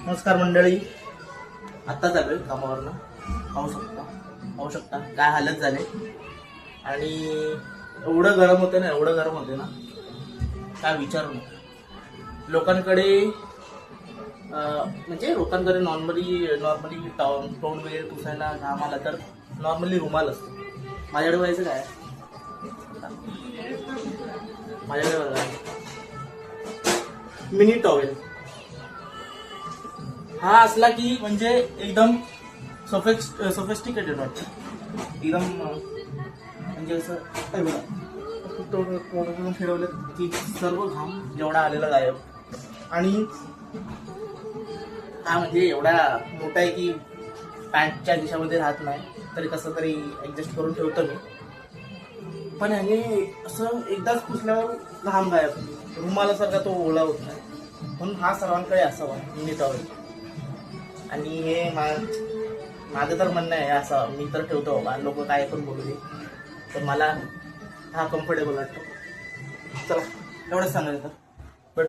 नमस्कार मंडळी, आत्ता चालू आहे कामावरनं. पाहू शकता काय हालत झाले. आणि एवढं गरम होते ना काय विचारू नका. लोकांकडे नॉर्मली तोंड वगैरे पुसायला घाम आला तर नॉर्मली रुमाल असतो. माझ्याकडे व्हायचं काय, माझ्याकडे बघा मिनी टॉवेल. हा असला की म्हणजे एकदम सोफिस्टिकेटेड वाटतं एकदम. म्हणजे असं तोंड फिरवलं की सर्व घाम जेवढा आलेला गायब. आणि हा म्हणजे एवढा मोठा आहे की पॅन्टच्या दिशामध्ये राहत नाही, तरी कसं तरी ऍडजस्ट करून ठेवतो मी. पण ह्याने असं एकदाच पुसल्यावर घाम गायब, रुमालासारखा तो ओला होत नाही. म्हणून हा सर्वांकडे असावा मिनी टॉवेल. आणि हे माझं तर म्हणणं आहे असं, मी तर ठेवतो बाबा, लोक काय पण बोलू दे, पण मला हा कम्फर्टेबल वाटतो. चला एवढंच सांगायचं.